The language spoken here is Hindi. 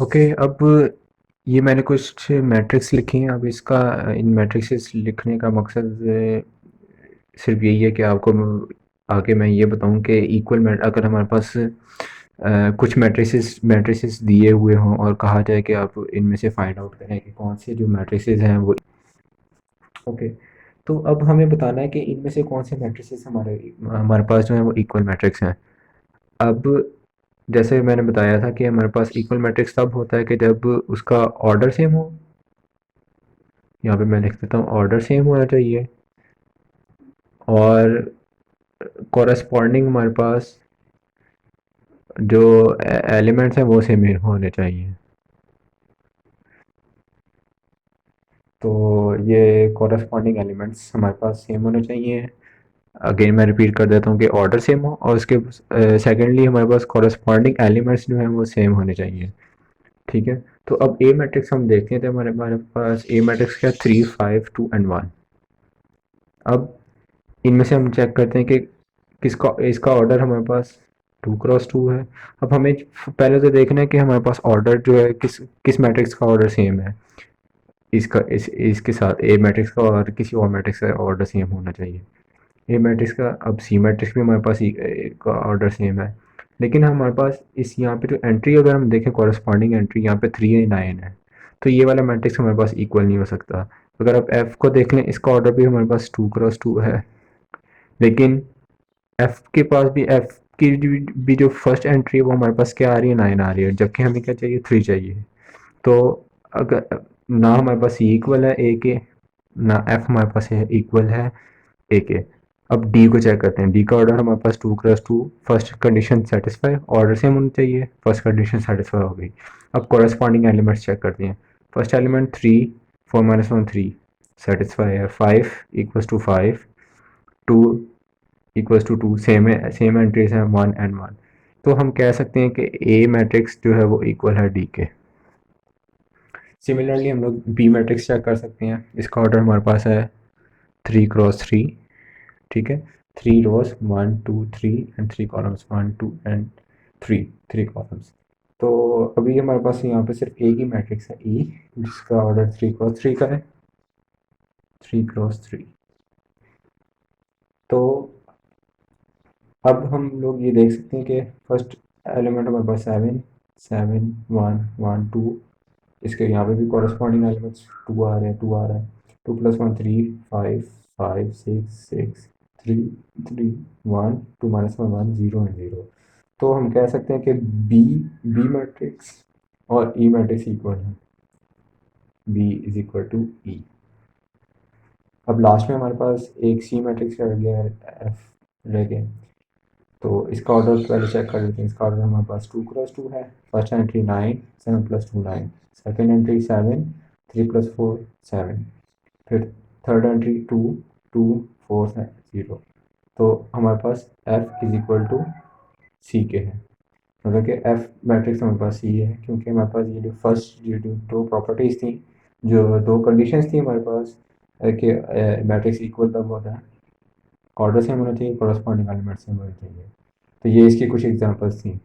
ओके, अब ये मैंने कुछ मैट्रिक्स लिखी हैं। अब इसका इन मैट्रिक्स लिखने का मकसद सिर्फ यही है कि आपको आगे मैं ये बताऊं कि इक्वल मैट अगर हमारे पास कुछ मैट्रिसेस दिए हुए हों और कहा जाए कि आप इनमें से फाइंड आउट करें कि कौन से जो मैट्रिसेस हैं वो। ओके, तो अब हमें बताना है कि इनमें से कौन से मैट्रिसेस हमारे हमारे पास जो है वो इक्वल मैट्रिक्स हैं। अब जैसे मैंने बताया था कि हमारे पास इक्वल मैट्रिक्स तब होता है कि जब उसका ऑर्डर सेम हो। यहाँ पे मैं लिख देता हूँ ऑर्डर सेम होना चाहिए और कॉरस्पॉन्डिंग हमारे पास जो एलिमेंट्स हैं वो सेम होने चाहिए। तो ये कॉरस्पॉन्डिंग एलिमेंट्स हमारे पास सेम होने चाहिए। अगेन मैं रिपीट कर देता हूँ कि ऑर्डर सेम हो और उसके सेकेंडली हमारे पास कॉरस्पॉन्डिंग एलिमेंट्स जो हैं वो सेम होने चाहिए। ठीक है, तो अब ए मैट्रिक्स हम देखते हैं। तो हमारे हमारे पास ए मैट्रिक्स क्या 3 5 2 एंड 1। अब इनमें से हम चेक करते हैं कि किसका इसका ऑर्डर हमारे पास 2 क्रॉस 2 है। अब हमें पहले तो देखना है कि हमारे पास ऑर्डर जो है किस किस मैट्रिक्स का ऑर्डर सेम है। इसका इसके साथ ए मैट्रिक्स का और किसी और मैट्रिक्स का ऑर्डर सेम होना चाहिए। ए मैट्रिक्स का अब सी मैट्रिक्स भी हमारे पास का ऑर्डर सेम है। लेकिन हमारे पास इस यहाँ पे जो एंट्री अगर हम देखें कॉरस्पॉन्डिंग एंट्री यहाँ पे 3 है 9 है। तो ये वाला मैट्रिक्स हमारे पास इक्वल नहीं हो सकता। अगर आप एफ को देख लें इसका ऑर्डर भी हमारे पास 2 क्रॉस 2 है। लेकिन एफ के पास भी एफ की भी जो फर्स्ट एंट्री है वो हमारे पास क्या आ रही है 9 आ रही है, जबकि हमें क्या चाहिए 3 चाहिए। तो अगर ना हमारे पास सी इक्वल है ए के, ना एफ हमारे पास है इक्वल है ए के। अब डी को चेक करते हैं। डी का ऑर्डर हमारे पास 2 cross 2, first condition satisfy, order same होनी चाहिए, फर्स्ट कंडीशन सेटिस्फाई हो गई। अब कॉरेस्पॉन्डिंग एलिमेंट्स चेक करते हैं। फर्स्ट एलिमेंट 3, 4 - 1 3 सेटिस्फाई है। 5 equals to 5, 2 equals to 2 same entries हैं 1 एंड 1। तो हम कह सकते हैं कि ए मैट्रिक्स जो है वो इक्वल है डी के। सिमिलरली हम लोग बी मैट्रिक्स चेक कर सकते हैं। इसका ऑर्डर हमारे पास है 3 क्रॉस 3। ठीक है, 3 रोज 1 2 3 एंड 3 कॉलम्स 1 2 एंड 3 3 कॉलम्स। तो अभी हमारे पास यहाँ पे सिर्फ एक ही मैट्रिक्स है ई, जिसका ऑर्डर 3 क्रॉस 3 का है। 3 क्रॉस 3। तो अब हम लोग ये देख सकते हैं कि फर्स्ट एलिमेंट हमारे पास 7 7 1 1 2। इसके यहाँ पे भी कॉरस्पॉन्डिंग एलिमेंट्स 2 आ रहे हैं 2 आ रहा है। 2 + 1 3 5 5 6 6 3 3 1 2 - 1 0 एंड 0। तो हम कह सकते हैं कि बी बी मैट्रिक्स और ई मैट्रिक्स इक्वल है। बी इज इक्वल टू ई। अब लास्ट में हमारे पास एक सी मैट्रिक्स रह गया है, एफ रह गया। तो इसका ऑर्डर पहले चेक कर लेते हैं। इसका ऑर्डर हमारे पास 2 क्रॉस 2 है। फर्स्ट एंट्री 9 7 + 2 9, सेकेंड एंट्री 7 3 + 4 7, फिर थर्ड एंट्री 2 2 4 है 0। तो हमारे पास एफ इज इक्वल टू सी के है। मतलब कि एफ मैट्रिक्स हमारे पास सी है, क्योंकि हमारे पास ये जो फर्स्ट ये जो दो प्रॉपर्टीज़ थी, जो दो कंडीशंस थी हमारे पास कि मैट्रिक्स इक्वल तब होता है, ऑर्डर सेम होना चाहिए, कॉरस्पॉन्डिंग एलिमेंट सेम होना चाहिए। तो ये इसकी कुछ एग्जांपल्स थी।